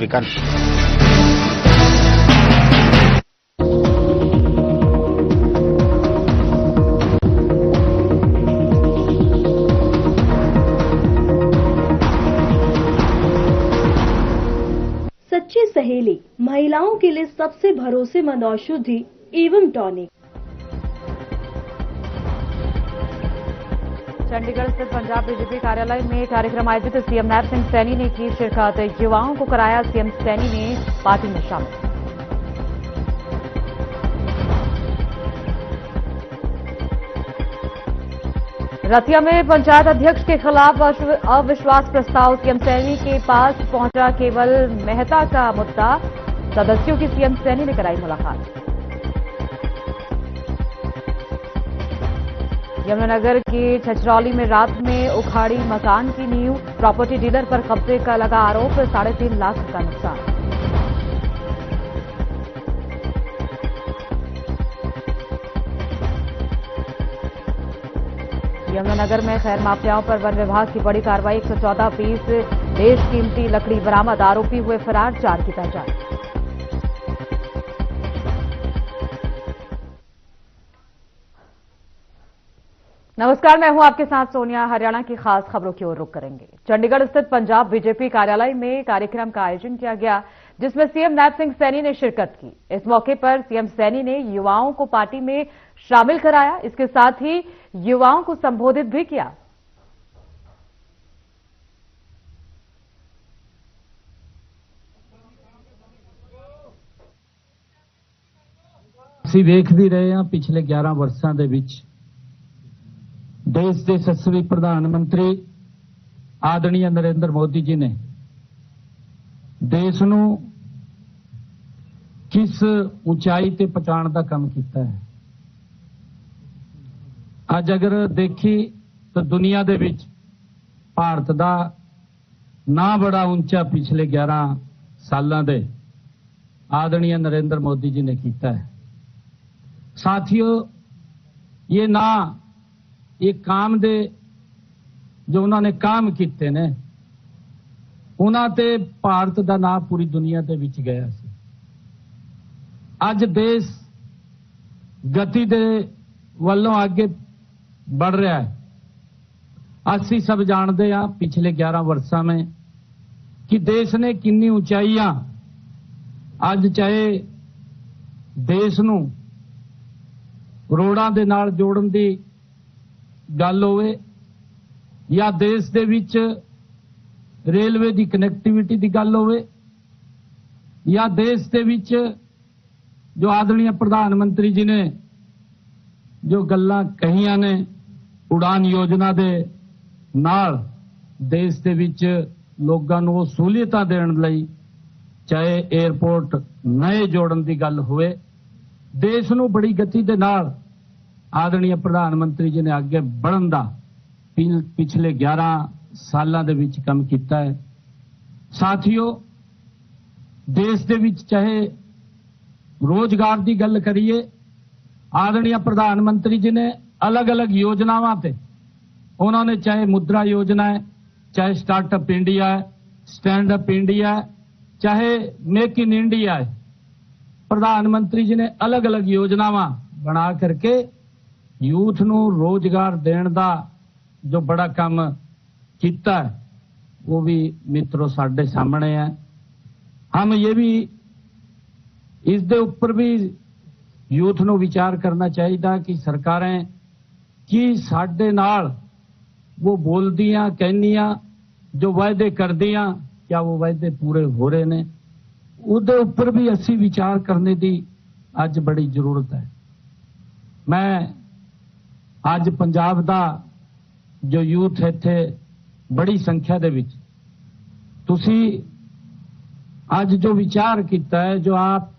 विकन। सच्ची सहेली महिलाओं के लिए सबसे भरोसेमंद औषधि एवं टॉनिक। चंडीगढ़ स्थित पंजाब बीजेपी कार्यालय में कार्यक्रम आयोजित सीएम नैब सिंह सैनी ने की शिरकत। युवाओं को कराया सीएम सैनी ने पार्टी में शामिल। रतिया में पंचायत अध्यक्ष के खिलाफ अविश्वास प्रस्ताव। सीएम सैनी के पास पहुंचा केवल मेहता का मुद्दा। सदस्यों की सीएम सैनी ने कराई मुलाकात। यमुनानगर के छछरौली में रात में उखाड़ी मकान की नींव। प्रॉपर्टी डीलर पर कब्जे का लगा आरोप। 3.5 लाख का नुकसान। यमुनानगर में खैर माफियाओं पर वन विभाग की बड़ी कार्रवाई। 114 पीस देश कीमती लकड़ी बरामद। आरोपी हुए फरार। 4 की पहचान। नमस्कार, मैं हूं आपके साथ सोनिया। हरियाणा की खास खबरों की ओर रुख करेंगे। चंडीगढ़ स्थित पंजाब बीजेपी कार्यालय में कार्यक्रम का आयोजन किया गया, जिसमें सीएम नैब सिंह सैनी ने शिरकत की। इस मौके पर सीएम सैनी ने युवाओं को पार्टी में शामिल कराया। इसके साथ ही युवाओं को संबोधित भी किया। ਅਸੀਂ ਵੇਖਦੇ ਰਹੇ ਹਾਂ ਪਿਛਲੇ 11 ਵਰਸਾਂ ਦੇ ਵਿੱਚ ਦੇਸ਼ ਦੇ ਯਸ਼ਸਵੀ ਪ੍ਰਧਾਨ ਮੰਤਰੀ ਆਦਰਣੀय ਨਰਿੰਦਰ ਮੋਦੀ ਜੀ ਨੇ ਦੇਸ਼ ਨੂੰ ਕਿਸ ਉਚਾਈ ਤੇ ਪਹੁੰਚਾਉਣ ਦਾ ਕੰਮ ਕੀਤਾ ਹੈ। ਅੱਜ ਅਗਰ ਦੇਖੀ ਤਾਂ ਦੁਨੀਆ ਦੇ ਵਿੱਚ ਭਾਰਤ ਦਾ ਨਾਂ ਬੜਾ ਉੱਚਾ ਪਿਛਲੇ 11 ਸਾਲਾਂ ਦੇ ਆਦਰਣीय नरेंद्र मोदी जी ने किया है। साथियों, ये ना ये काम दे जो उन्होंने काम किए ने उन्होंने भारत का नाम पूरी दुनिया के विच गया सी। अज देश गति दे वल्लों आगे बढ़ रहा है। असी सब जानते हैं पिछले 11 वर्षों में कि देश ने कितनी ऊंचाइयां अज चाहे देश नूं रोडां दे नाल जोड़न दी गल होवे या देश दे विच रेलवे दी कनैक्टिविटी दी गल होवे या देश दे विच जो आदरणीय प्रधानमंत्री जी ने जो गल्लां कहियां ने उड़ान योजना दे नाल देश दे विच लोगां नूं सहूलियतां देण लई चाहे एयरपोर्ट नए जोड़न की गल होवे देश नूं बड़ी गति दे नाल आदरणीय प्रधानमंत्री जी ने आगे बढ़न दा पिछले 11 सालां दे विच काम कीता है। साथियों, देश दे विच चाहे रोजगार की गल करिए, आदरणीय प्रधानमंत्री जी ने अलग अलग योजनावां ते उन्होंने चाहे मुद्रा योजना है, चाहे स्टार्टअप इंडिया है, स्टैंड अप इंडिया है, चाहे मेक इन इंडिया है, प्रधानमंत्री जी ने अलग अलग योजनावां बना करके यूथ नूं रोजगार देण दा जो बड़ा काम कीता है वो भी मित्रों साडे सामने है। हम ये भी इस दे ऊपर भी यूथ नूं विचार करना चाहिए कि सरकारें की साडे नाल वो बोलदियां कहनियां जो वायदे करदियां क्या वो वायदे पूरे हो रहे ने, उहदे उपर भी असी विचार करने की अज बड़ी जरूरत है। मैं अज पंजाब दा जो यूथ इत्थे बड़ी संख्या दे विच तुसी अज जो विचार किया है, जो आप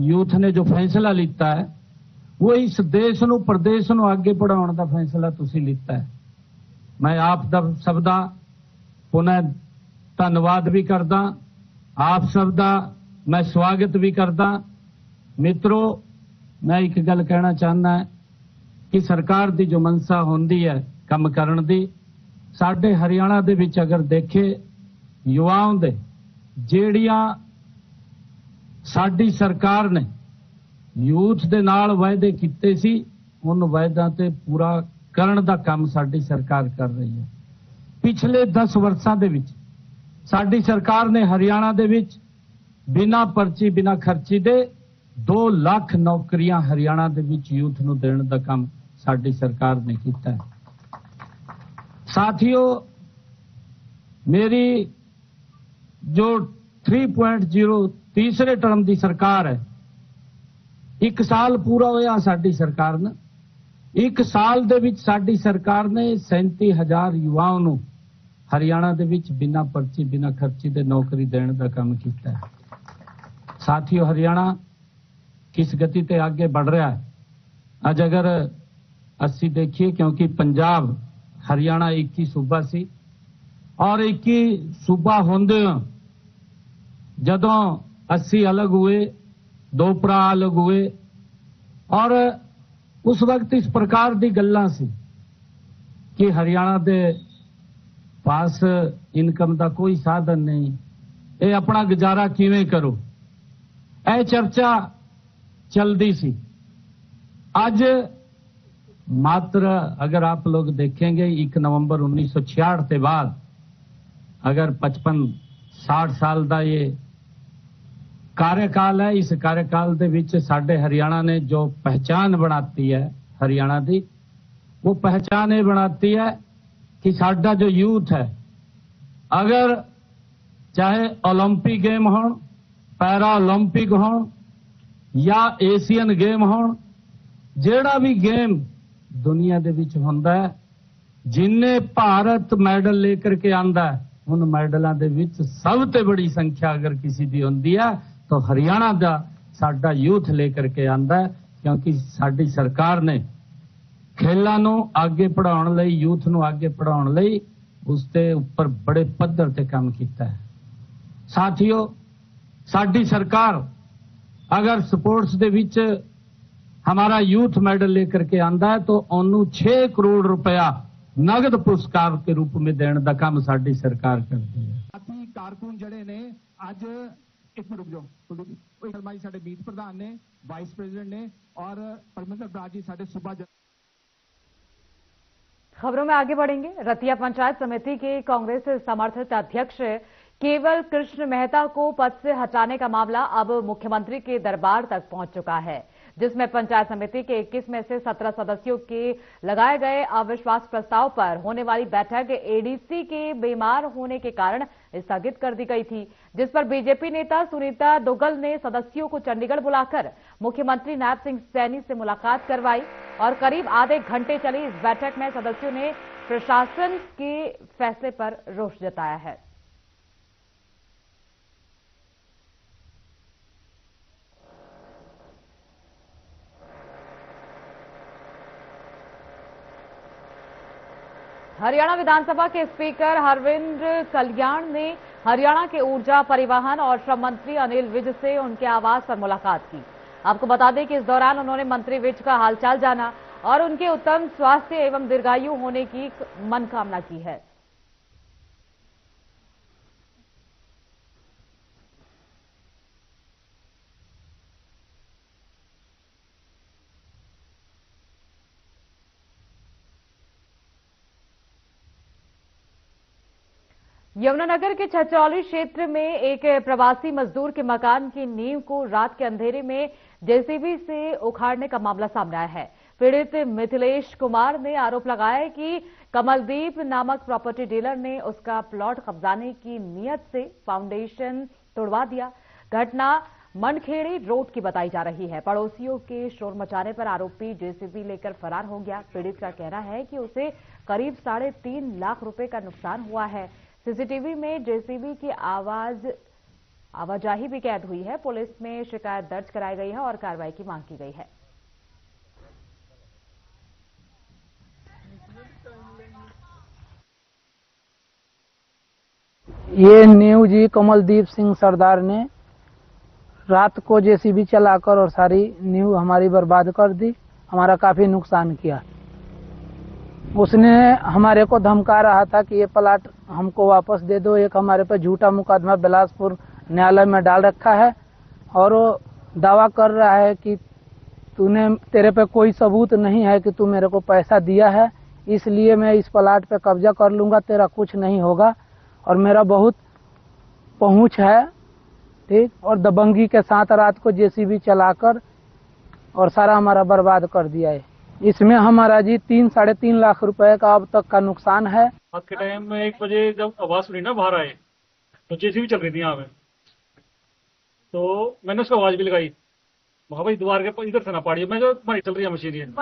यूथ ने जो फैसला लिता है वो इस देश नूं प्रदेश नूं आगे बढ़ाउण दा फैसला तुसी लिता है। मैं आप सब दा पुनः धन्यवाद भी करदा, आप सब दा मैं स्वागत भी करदा। मित्रों, मैं एक गल कहना चाहना है कि सरकार दी जो मनसा होंदी है काम करन दी, साडे हरियाणा दे विच अगर देखे युवाओं दे जेड़ियां ਸਾਡੀ ਸਰਕਾਰ ਨੇ ਯੂਥ ਦੇ ਨਾਲ ਵਾਅਦੇ ਕੀਤੇ ਸੀ, ਉਨ ਵਾਅਦਿਆਂ ਤੇ ਪੂਰਾ ਕਰਨ ਦਾ ਕੰਮ ਸਾਡੀ ਸਰਕਾਰ ਕਰ ਰਹੀ ਹੈ। ਪਿਛਲੇ 10 ਵਰਸਾਂ ਦੇ ਵਿੱਚ ਸਾਡੀ ਸਰਕਾਰ ਨੇ ਹਰਿਆਣਾ ਦੇ ਵਿੱਚ ਬਿਨਾਂ ਪਰਚੀ ਬਿਨਾਂ ਖਰਚੀ ਦੇ 2 ਲੱਖ ਨੌਕਰੀਆਂ ਹਰਿਆਣਾ ਦੇ ਵਿੱਚ ਯੂਥ ਨੂੰ ਦੇਣ ਦਾ ਕੰਮ ਸਾਡੀ ਸਰਕਾਰ ਨੇ ਕੀਤਾ ਹੈ। ਸਾਥੀਓ, ਮੇਰੀ जो 3.0 तीसरे टर्म की सरकार है, 1 साल पूरा होया साडी सरकार ने। 1 साल दे विच साडी सरकार ने 37,000 युवाओं नूं हरियाणा दे विच बिना पर्ची बिना खर्ची दे नौकरी देने का काम किया है। साथियों, हरियाणा किस गति ते आगे बढ़ रहा है। अज अगर असी देखिए, क्योंकि पंजाब हरियाणा एक ही सूबा सी और एक ही सूबा होंदे जदों अस्सी अलग हुए, 2 भरा अलग हुए और उस वक्त इस प्रकार की गल्लां सी कि हरियाणा दे पास इनकम का कोई साधन नहीं, ये अपना गुजारा किवें करो, यह चर्चा चलती सी। आज मात्र अगर आप लोग देखेंगे 1 नवंबर 1966 के बाद अगर 55-60 साल का ये कार्यकाल है, इस कार्यकाल के विच साडे हरियाणा ने जो पहचान बनाती है हरियाणा की, वो पहचान ये बनाती है कि साडा जो यूथ है, अगर चाहे ओलंपिक गेम हो, पैरा ओलंपिक हो या एशियन गेम हो, जेड़ा भी गेम दुनिया दे विच हुंदा है, जिन्ने भारत मैडल लेकर के आंदा है, उन मैडलों के विच सब ते बड़ी संख्या अगर किसी की होंदी है तो हरियाणा का साडा यूथ लेकर के आंदा है। क्योंकि साडी सरकार ने खेलों नूं आगे पढ़ाउण लई, यूथ नूं आगे पढ़ाउण लई उसके ऊपर बड़े पद्धर ते काम किया है। साथियों, साडी सरकार अगर स्पोर्ट्स दे विच हमारा यूथ मेडल लेकर के आंदा है तो उन्होंने 6 करोड़ रुपया नगद पुरस्कार के रूप में देने का काम साडी सरकार करती है। साथी कारकुन जड़े ने अज एक मिनट रुक जाओ, शर्मा जी साडे मीत प्रधान ने, वाइस प्रेसिडेंट ने और परमिंदर बराड़ जी साडे सूबा। खबरों में आगे बढ़ेंगे। रतिया पंचायत समिति के कांग्रेस समर्थित अध्यक्ष केवल कृष्ण मेहता को पद से हटाने का मामला अब मुख्यमंत्री के दरबार तक पहुंच चुका है, जिसमें पंचायत समिति के 21 में से 17 सदस्यों के लगाए गए अविश्वास प्रस्ताव पर होने वाली बैठक एडीसी के बीमार होने के कारण स्थगित कर दी गई थी, जिस पर बीजेपी नेता सुनीता दुग्गल ने सदस्यों को चंडीगढ़ बुलाकर मुख्यमंत्री नायब सिंह सैनी से मुलाकात करवाई और करीब आधे घंटे चली इस बैठक में सदस्यों ने प्रशासन के फैसले पर रोष जताया है। हरियाणा विधानसभा के स्पीकर हरविंद्र कल्याण ने हरियाणा के ऊर्जा, परिवहन और श्रम मंत्री अनिल विज से उनके आवास पर मुलाकात की। आपको बता दें कि इस दौरान उन्होंने मंत्री विज का हालचाल जाना और उनके उत्तम स्वास्थ्य एवं दीर्घायु होने की मनोकामना की है। यमुनानगर के छचौली क्षेत्र में एक प्रवासी मजदूर के मकान की नींव को रात के अंधेरे में जेसीबी से उखाड़ने का मामला सामने आया है। पीड़ित मिथिलेश कुमार ने आरोप लगाया कि कमलदीप नामक प्रॉपर्टी डीलर ने उसका प्लॉट कब्जाने की नीयत से फाउंडेशन तोड़वा दिया। घटना मनखेड़ी रोड की बताई जा रही है। पड़ोसियों के शोर मचाने पर आरोपी जेसीबी लेकर फरार हो गया। पीड़ित का कहना है कि उसे करीब 3.5 लाख रुपए का नुकसान हुआ है। सीसीटीवी में जेसीबी की आवाजाही भी कैद हुई है। पुलिस में शिकायत दर्ज कराई गई है और कार्रवाई की मांग की गई है। ये नींव जी कमलदीप सिंह सरदार ने रात को जेसीबी चलाकर और सारी नींव हमारी बर्बाद कर दी, हमारा काफी नुकसान किया। उसने हमारे को धमका रहा था कि ये प्लाट हमको वापस दे दो। एक हमारे पे झूठा मुकदमा बिलासपुर न्यायालय में डाल रखा है और वो दावा कर रहा है कि तेरे पे कोई सबूत नहीं है कि तू मेरे को पैसा दिया है, इसलिए मैं इस प्लाट पे कब्जा कर लूंगा, तेरा कुछ नहीं होगा और मेरा बहुत पहुंच है, ठीक। और दबंगी के साथ रात को जेसीबी चलाकर और सारा हमारा बर्बाद कर दिया है। इसमें हमारा जी 3-3.5 लाख रुपए का अब तक का नुकसान है। रात के टाइम में 1 बजे जब आवाज सुनी ना बाहर आए तो जेसीबी चल रही थी यहाँ पे, तो मैंने उसको आवाज भी लगाई, वहां भाई द्वार के इधर से ना पाड़ी मैं जो हमारी चल रही है मशीन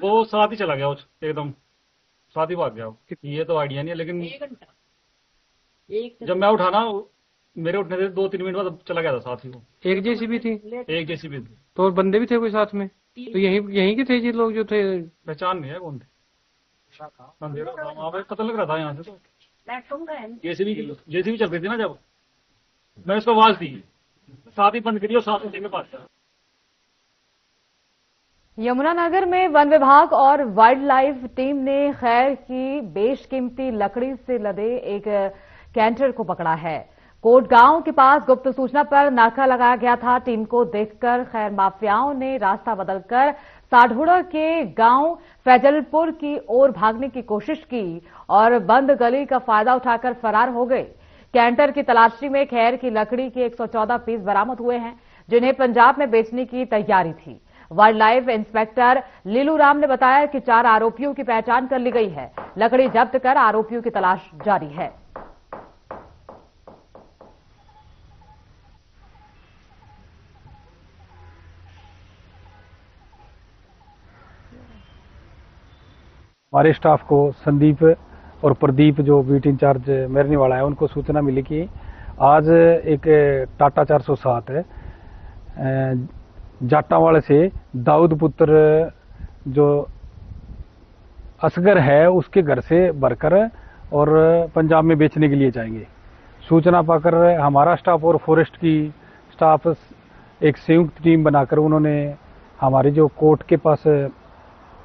वो साथ ही चला गया, एकदम साथ ही भाग गया। ये तो आइडिया नहीं है, लेकिन जब मैं उठाना मेरे उठने से 2-3 मिनट बाद चला गया था साथ ही वो। एक जेसीबी थी? एक जेसीबी थी। तो और बंदे भी थे कोई साथ में? तो यहीं के थे ये लोग जो थे? पहचान नहीं है कौन थे, अंधेरा था वहाँ पे, पता लग रहा था यहाँ से। तो जेसीबी चल रही थी ना, जब मैं उसको आवाज दी साथ ही बंद करी और साथ में पास था। यमुनानगर में वन विभाग और वाइल्ड लाइफ टीम ने खैर की बेशकीमती लकड़ी से लदे एक कैंटर को पकड़ा है। कोट गांव के पास गुप्त सूचना पर नाका लगाया गया था। टीम को देखकर खैर माफियाओं ने रास्ता बदलकर साढ़ुड़ा के गांव फैजलपुर की ओर भागने की कोशिश की और बंद गली का फायदा उठाकर फरार हो गए। कैंटर की तलाशी में खैर की लकड़ी के 114 पीस बरामद हुए हैं, जिन्हें पंजाब में बेचने की तैयारी थी। वाइल्ड लाइफ इंस्पेक्टर लीलू राम ने बताया कि 4 आरोपियों की पहचान कर ली गई है। लकड़ी जब्त कर आरोपियों की तलाश जारी है। हमारे स्टाफ को संदीप और प्रदीप जो बीट इंचार्ज मेरने वाला है, उनको सूचना मिली कि आज एक टाटा 407 है जाटावाड़े से दाऊद पुत्र जो असगर है उसके घर से भरकर और पंजाब में बेचने के लिए जाएंगे। सूचना पाकर हमारा स्टाफ और फॉरेस्ट की स्टाफ एक संयुक्त टीम बनाकर उन्होंने हमारे जो कोर्ट के पास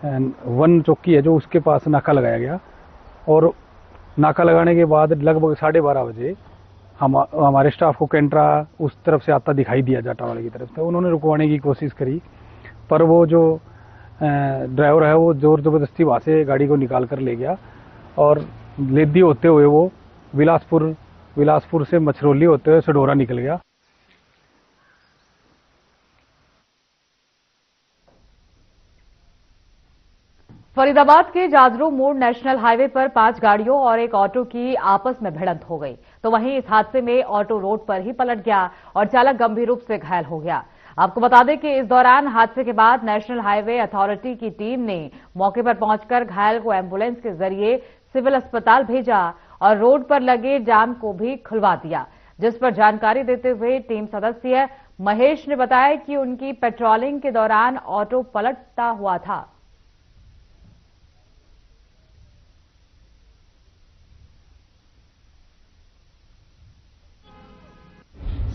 वन चौकी है जो उसके पास नाका लगाया गया और नाका लगाने के बाद लगभग 12:30 बजे हमारे स्टाफ को कैंटरा उस तरफ से आता दिखाई दिया जाटावाड़े की तरफ से। उन्होंने रुकवाने की कोशिश करी पर वो जो ड्राइवर है वो जोर जबरदस्ती वहाँ से गाड़ी को निकाल कर ले गया और लेदी होते हुए वो बिलासपुर से मछरौली होते हुए सडोरा निकल गया। फरीदाबाद के जाजरू मोड़ नेशनल हाईवे पर 5 गाड़ियों और एक ऑटो की आपस में भिड़ंत हो गई, तो वहीं इस हादसे में ऑटो रोड पर ही पलट गया और चालक गंभीर रूप से घायल हो गया। आपको बता दें कि इस दौरान हादसे के बाद नेशनल हाईवे अथॉरिटी की टीम ने मौके पर पहुंचकर घायल को एम्बुलेंस के जरिए सिविल अस्पताल भेजा और रोड पर लगे जाम को भी खुलवा दिया, जिस पर जानकारी देते हुए टीम सदस्य महेश ने बताया कि उनकी पेट्रोलिंग के दौरान ऑटो पलटता हुआ था।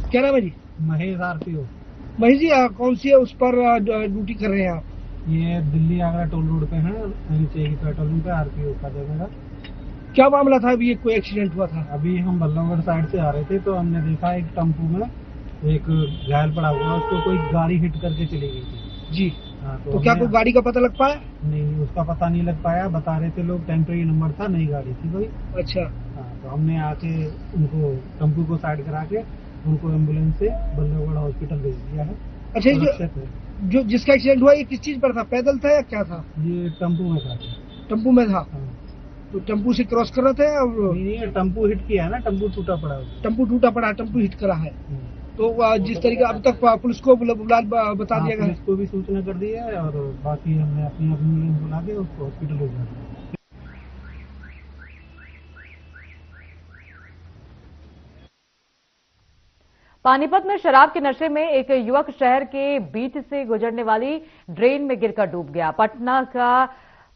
क्या नाम है जी? महेश आरपीओ। महेश जी कौन सी है उस पर ड्यूटी कर रहे हैं आप? ये दिल्ली आगरा टोल रोड पे है, एनएचए की पेट्रोलिंग पे आरपीओ का जगह। क्या मामला था? अभी कोई एक्सीडेंट हुआ था? अभी हम बल्लभगढ़ साइड से आ रहे थे तो हमने देखा एक टेम्पो में एक घायल पड़ा हुआ, उसको कोई गाड़ी हिट करके चली गई थी जी। हाँ, तो क्या कोई गाड़ी का पता लग पाया? नहीं, उसका पता नहीं लग पाया। बता रहे थे लोग टेम्परेरी नंबर था, नई गाड़ी थी कोई। अच्छा। हाँ, तो हमने आके उनको टेम्पो को साइड करा के उनको एम्बुलेंस से बल्लभगढ़ हॉस्पिटल भेज दिया है। अच्छा, जो जिसका एक्सीडेंट हुआ ये किस चीज पर था? पैदल था या क्या था? ये टेम्पो में था। टेम्पो में था? हाँ। तो टेम्पो से क्रॉस कर रहे थे और नहीं, टेम्पो हिट किया है ना, टेम्पो टूटा पड़ा। टेम्पो टूटा पड़ा, टेम्पो हिट करा है। तो जिस तरीके अब तक पुलिस को बता दिया गया, पुलिस को भी सूचना कर दी है और बाकी हमने अपनी एम्बुलेंस बुला के उसको हॉस्पिटल भेजा दिया। पानीपत में शराब के नशे में एक युवक शहर के बीच से गुजरने वाली ड्रेन में गिरकर डूब गया।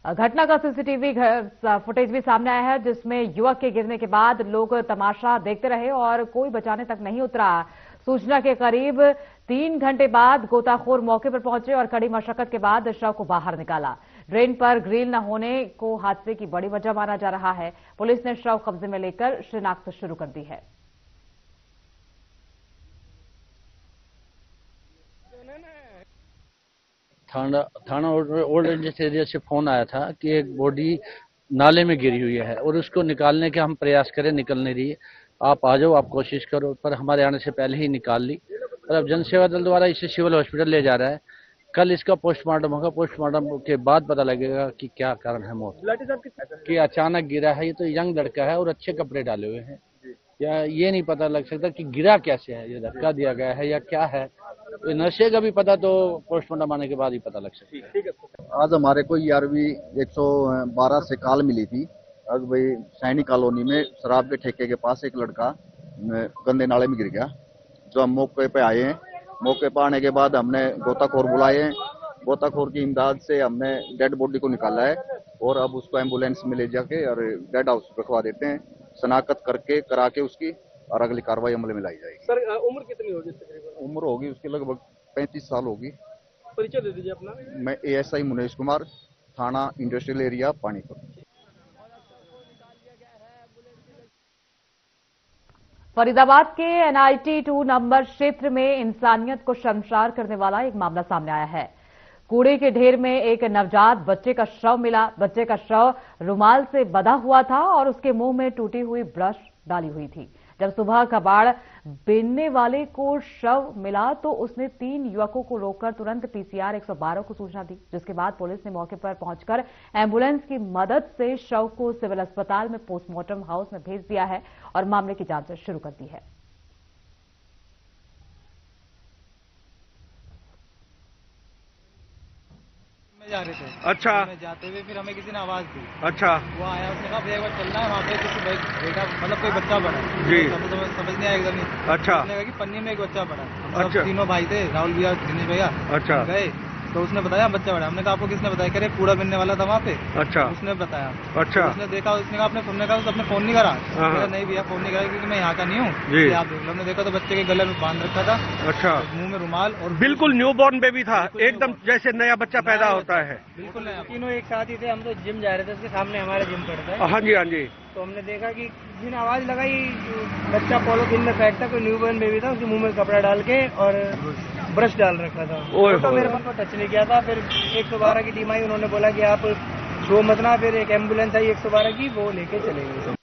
घटना का सीसीटीवी फुटेज भी सामने आया है, जिसमें युवक के गिरने के बाद लोग तमाशा देखते रहे और कोई बचाने तक नहीं उतरा। सूचना के करीब 3 घंटे बाद गोताखोर मौके पर पहुंचे और कड़ी मशक्कत के बाद शव को बाहर निकाला। ड्रेन पर ग्रिल न होने को हादसे की बड़ी वजह माना जा रहा है। पुलिस ने शव कब्जे में लेकर शिनाख्त शुरू कर दी है। थाना ओल्ड इंडस्ट्री एरिया से फोन आया था कि एक बॉडी नाले में गिरी हुई है और उसको निकालने के हम प्रयास करें, निकल नहीं रही है। आप आ जाओ, आप कोशिश करो, पर हमारे आने से पहले ही निकाल ली। और अब जनसेवा दल द्वारा इसे सिविल हॉस्पिटल ले जा रहा है। कल इसका पोस्टमार्टम होगा, पोस्टमार्टम के बाद पता लगेगा कि क्या कारण है मौत कि अचानक गिरा है। ये तो यंग लड़का है और अच्छे कपड़े डाले हुए हैं, या ये नहीं पता लग सकता कि गिरा कैसे है, ये धक्का दिया गया है या क्या है। तो नशे का भी पता तो पोस्टमार्टम आने के बाद ही पता लग सकता है। आज हमारे को 112 से कॉल मिली थी। अब भाई सैनी कॉलोनी में शराब के ठेके के पास एक लड़का गंदे नाले में गिर गया। जो हम मौके पे आए हैं, मौके पर आने के बाद हमने गोताखोर बुलाए हैं। गोताखोर की इमदाद से हमने डेड बॉडी को निकाला है और अब उसको एम्बुलेंस में ले जाके और डेड हाउस रखवा देते हैं। शनाख्त करके करा के उसकी और अगली कार्रवाई अमल में लाई जाएगी। सर उम्र कितनी होगी तकरीबन? उम्र होगी उसकी लगभग 35 साल होगी। परिचय दे दीजिए अपना। मैं ASI मुनेश कुमार, थाना इंडस्ट्रियल एरिया पानीपत। फरीदाबाद के NIT 2 नंबर क्षेत्र में इंसानियत को शर्मसार करने वाला एक मामला सामने आया है। कूड़े के ढेर में एक नवजात बच्चे का शव मिला। बच्चे का शव रुमाल से बंधा हुआ था और उसके मुंह में टूटी हुई ब्रश डाली हुई थी। जब सुबह कबाड़ बीनने वाले को शव मिला तो उसने 3 युवकों को रोककर तुरंत PCR 112 को सूचना दी, जिसके बाद पुलिस ने मौके पर पहुंचकर एम्बुलेंस की मदद से शव को सिविल अस्पताल में पोस्टमार्टम हाउस में भेज दिया है और मामले की जांच शुरू कर दी है। जा रहे थे। अच्छा। जाते हुए फिर हमें किसी ने आवाज दी। अच्छा। वो आया, उसने कहा भैया एक बार चलना है वहाँ पे, किसी बेटा मतलब कोई बच्चा पड़ा जी। समझ नहीं आया एकदम। अच्छा। उसने कहा कि पन्नी में एक बच्चा पड़ा। अच्छा। तीनों भाई थे, राहुल भैया, दिनेश भैया। अच्छा। गए तो उसने बताया बच्चा पड़ा। हमने कहा आपको किसने बताया? कह रहे कूड़ा बिनने वाला था वहाँ पे। अच्छा। उसने बताया। अच्छा। उसने देखा, उसने कहा अपने फोन नहीं करा। नहीं भैया फोन नहीं करा क्योंकि मैं यहाँ का नहीं हूँ, आप देख लो। हमने देखा तो बच्चे के गले में बांध रखा था। अच्छा। मुंह में रुमाल और बिल्कुल न्यूबॉर्न बेबी था, एकदम जैसे नया बच्चा पैदा होता है। बिल्कुल नया। तीनों एक साथ ही थे। हम तो जिम जा रहे थे, उसके सामने हमारा जिम पड़ता है। हाँ जी, हाँ जी। तो हमने देखा कि जिन आवाज लगाई, बच्चा पॉलिथीन में पैक था, कोई न्यूबॉर्न बेबी था, उसके मुंह में कपड़ा डाल के और ब्रश डाल रखा था। तो मेरे मन को टच नहीं किया था। फिर 112 की टीम आई, उन्होंने बोला कि आप छो मत ना। फिर एक एम्बुलेंस आई 112 की, वो लेके चले गए।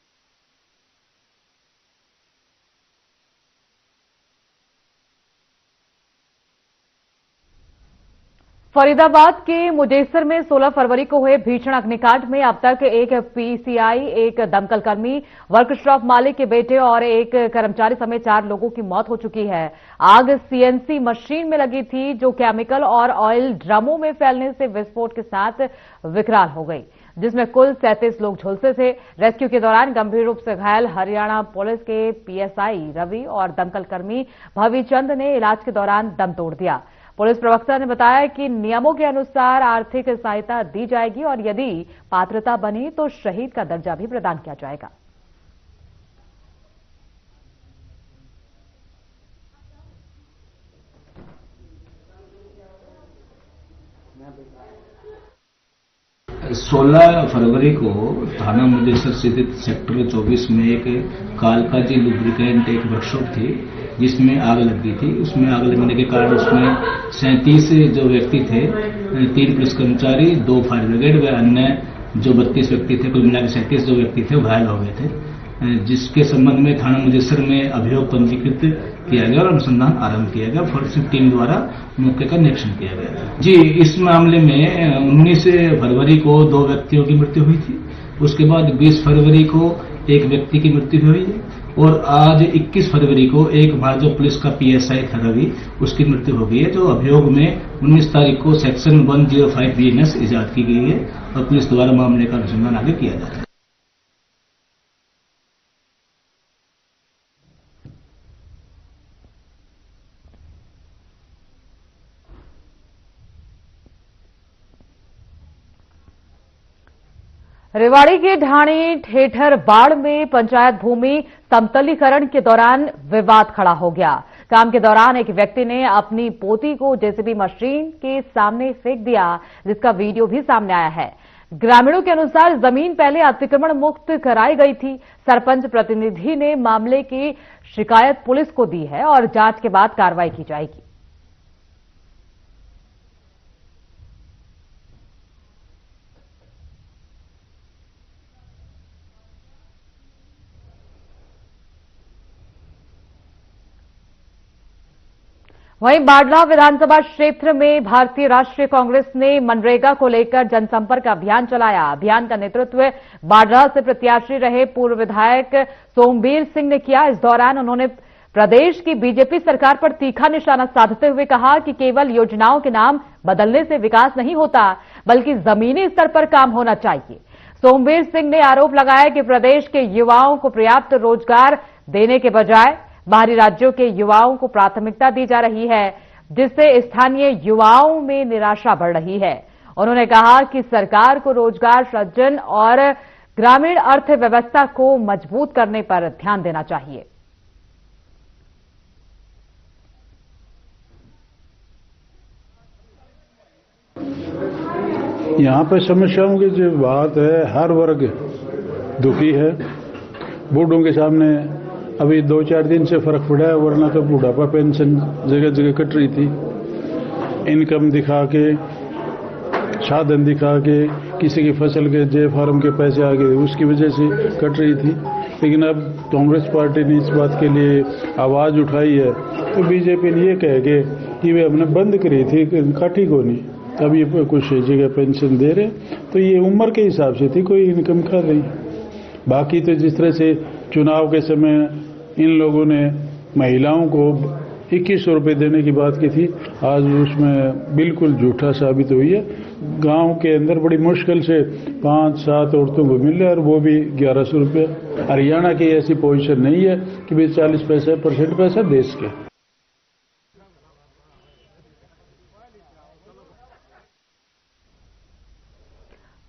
फरीदाबाद के मुजेसर में 16 फरवरी को हुए भीषण अग्निकांड में अब तक एक PCI, एक दमकल कर्मी, वर्कशॉप मालिक के बेटे और एक कर्मचारी समेत 4 लोगों की मौत हो चुकी है। आग CNC मशीन में लगी थी जो केमिकल और ऑयल ड्रमों में फैलने से विस्फोट के साथ विकराल हो गई, जिसमें कुल 37 लोग झुलसे थे। रेस्क्यू के दौरान गंभीर रूप से घायल हरियाणा पुलिस के PSI रवि और दमकल कर्मी भविचंद ने इलाज के दौरान दम तोड़ दिया। पुलिस प्रवक्ता ने बताया कि नियमों के अनुसार आर्थिक सहायता दी जाएगी और यदि पात्रता बनी तो शहीद का दर्जा भी प्रदान किया जाएगा। सोलह फरवरी को थाना मुजेसर स्थित सेक्टर 24 में एक कालकाजी लुब्रिकेंट एक वर्कशॉप थी जिसमें आग लग गई थी। उसमें आग लगने के कारण उसमें 37 जो व्यक्ति थे, 3 पुलिस कर्मचारी, 2 फायर ब्रिगेड व अन्य जो 32 व्यक्ति थे, कुल मिलाकर 37 जो व्यक्ति थे वो घायल हो गए थे, जिसके संबंध में थाना मुजेसर में अभियोग पंजीकृत किया गया और अनुसंधान आरंभ किया गया। फोरेंसिक टीम द्वारा मौके का निरीक्षण किया गया। जी, इस मामले में 19 फरवरी को 2 व्यक्तियों की मृत्यु हुई थी। उसके बाद 20 फरवरी को एक व्यक्ति की मृत्यु हुई है और आज 21 फरवरी को एक हमारा जो पुलिस का PSI था रवि, उसकी मृत्यु हो गई है। जो अभियोग में 19 तारीख को सेक्शन 105 BNS इजाद की गई है और पुलिस द्वारा मामले का अनुसंधान आगे किया जा रहा है। रेवाड़ी के ढाणी ठेठर बाड़ में पंचायत भूमि समतलीकरण के दौरान विवाद खड़ा हो गया। काम के दौरान एक व्यक्ति ने अपनी पोती को JCB मशीन के सामने फेंक दिया, जिसका वीडियो भी सामने आया है। ग्रामीणों के अनुसार जमीन पहले अतिक्रमण मुक्त कराई गई थी। सरपंच प्रतिनिधि ने मामले की शिकायत पुलिस को दी है और जांच के बाद कार्रवाई की जाएगी। वहीं बाडला विधानसभा क्षेत्र में भारतीय राष्ट्रीय कांग्रेस ने मनरेगा को लेकर जनसंपर्क अभियान चलाया। अभियान का नेतृत्व बाडला से प्रत्याशी रहे पूर्व विधायक सोमवीर सिंह ने किया। इस दौरान उन्होंने प्रदेश की बीजेपी सरकार पर तीखा निशाना साधते हुए कहा कि केवल योजनाओं के नाम बदलने से विकास नहीं होता, बल्कि जमीनी स्तर पर काम होना चाहिए। सोमवीर सिंह ने आरोप लगाया कि प्रदेश के युवाओं को पर्याप्त रोजगार देने के बजाय बाहरी राज्यों के युवाओं को प्राथमिकता दी जा रही है, जिससे स्थानीय युवाओं में निराशा बढ़ रही है। उन्होंने कहा कि सरकार को रोजगार सृजन और ग्रामीण अर्थव्यवस्था को मजबूत करने पर ध्यान देना चाहिए। यहाँ पे समस्याओं की जो बात है, हर वर्ग दुखी है। बूढ़ों के सामने अभी 2-4 दिन से फर्क पड़ा है, वरना तो बुढ़ापा पेंशन जगह जगह कट रही थी। इनकम दिखा के, साधन दिखा के, किसी की फसल के जे फार्म के पैसे आ गए, उसकी वजह से कट रही थी। लेकिन अब कांग्रेस पार्टी ने इस बात के लिए आवाज उठाई है, तो बीजेपी ने ये कह के कि वे हमने बंद करी थी, काटी को नहीं, अब ये कुछ जगह पेंशन दे रहे, तो ये उम्र के हिसाब से थी, कोई इनकम कर रही। बाकी तो जिस तरह से चुनाव के समय इन लोगों ने महिलाओं को 2100 रुपये देने की बात की थी, आज उसमें बिल्कुल झूठा साबित हुई है। गांव के अंदर बड़ी मुश्किल से 5-7 औरतों को मिले, और वो भी 1100 रुपये। हरियाणा की ऐसी पोजीशन नहीं है कि भी 40% पैसा देश के।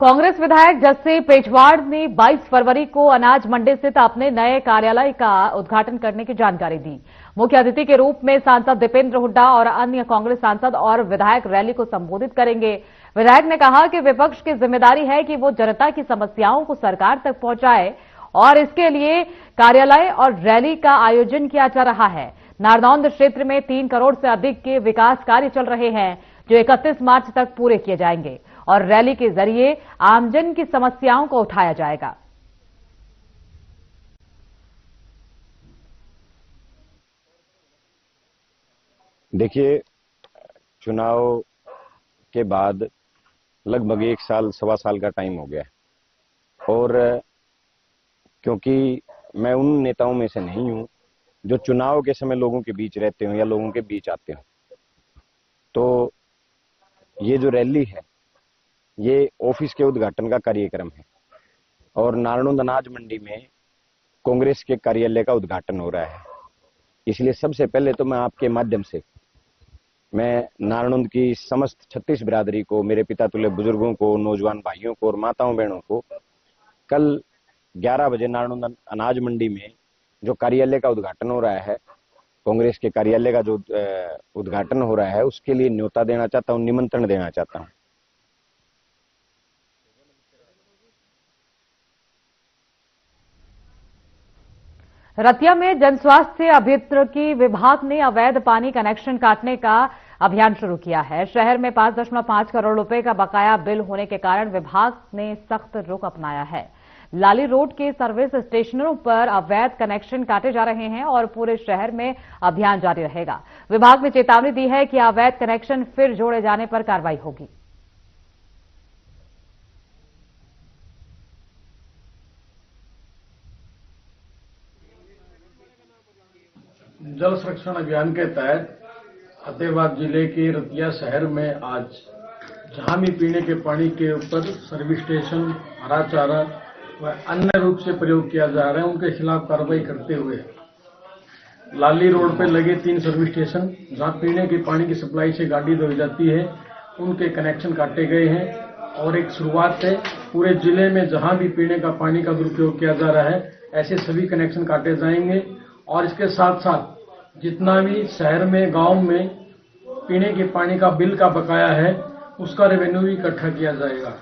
कांग्रेस विधायक जस्सी पेजवाड़ ने 22 फरवरी को अनाज मंडी स्थित अपने नए कार्यालय का उद्घाटन करने की जानकारी दी। मुख्य अतिथि के रूप में सांसद दीपेंद्र हुड्डा और अन्य कांग्रेस सांसद और विधायक रैली को संबोधित करेंगे। विधायक ने कहा कि विपक्ष की जिम्मेदारी है कि वो जनता की समस्याओं को सरकार तक पहुंचाए, और इसके लिए कार्यालय और रैली का आयोजन किया जा रहा है। नारनौंद क्षेत्र में 3 करोड़ से अधिक के विकास कार्य चल रहे हैं, जो 31 मार्च तक पूरे किए जाएंगे, और रैली के जरिए आमजन की समस्याओं को उठाया जाएगा। देखिए, चुनाव के बाद लगभग 1 साल, सवा साल का टाइम हो गया, और क्योंकि मैं उन नेताओं में से नहीं हूं जो चुनाव के समय लोगों के बीच रहते हो या लोगों के बीच आते हो, तो ये जो रैली है ये ऑफिस के उद्घाटन का कार्यक्रम है, और नारनौंद अनाज मंडी में कांग्रेस के कार्यालय का उद्घाटन हो रहा है। इसलिए सबसे पहले तो मैं आपके माध्यम से मैं नारनौंद की समस्त 36 बिरादरी को, मेरे पिता तुल्य बुजुर्गों को, नौजवान भाइयों को और माताओं बहनों को कल 11 बजे नारनौंद अनाज मंडी में जो कार्यालय का उद्घाटन हो रहा है, कांग्रेस के कार्यालय का जो उद्घाटन हो रहा है, उसके लिए न्योता देना चाहता हूं, निमंत्रण देना चाहता हूं। रतिया में जनस्वास्थ्य अभियांत्रिकी विभाग ने अवैध पानी कनेक्शन काटने का अभियान शुरू किया है। शहर में 5.5 करोड़ रुपए का बकाया बिल होने के कारण विभाग ने सख्त रुख अपनाया है। लाली रोड के सर्विस स्टेशनों पर अवैध कनेक्शन काटे जा रहे हैं और पूरे शहर में अभियान जारी रहेगा। विभाग ने चेतावनी दी है कि अवैध कनेक्शन फिर जोड़े जाने पर कार्रवाई होगी। जल संरक्षण अभियान के तहत फतेहाबाद जिले के रतिया शहर में आज जहां भी पीने के पानी के ऊपर सर्विस स्टेशन, हरा चारा व अन्य रूप से प्रयोग किया जा रहा है, उनके खिलाफ कार्रवाई करते हुए लाली रोड पर लगे 3 सर्विस स्टेशन जहां पीने के पानी की सप्लाई से गाड़ी धोई जाती है, उनके कनेक्शन काटे गए हैं। और एक शुरुआत है, पूरे जिले में जहां भी पीने का पानी का दुरुपयोग किया जा रहा है, ऐसे सभी कनेक्शन काटे जाएंगे। और इसके साथ साथ जितना भी शहर में, गांव में पीने के पानी का बिल का बकाया है, उसका रेवेन्यू भी इकट्ठा किया जाएगा।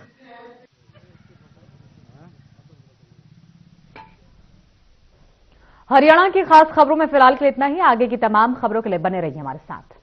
हरियाणा की खास खबरों में फिलहाल के लिए इतना ही। आगे की तमाम खबरों के लिए बने रहिए हमारे साथ।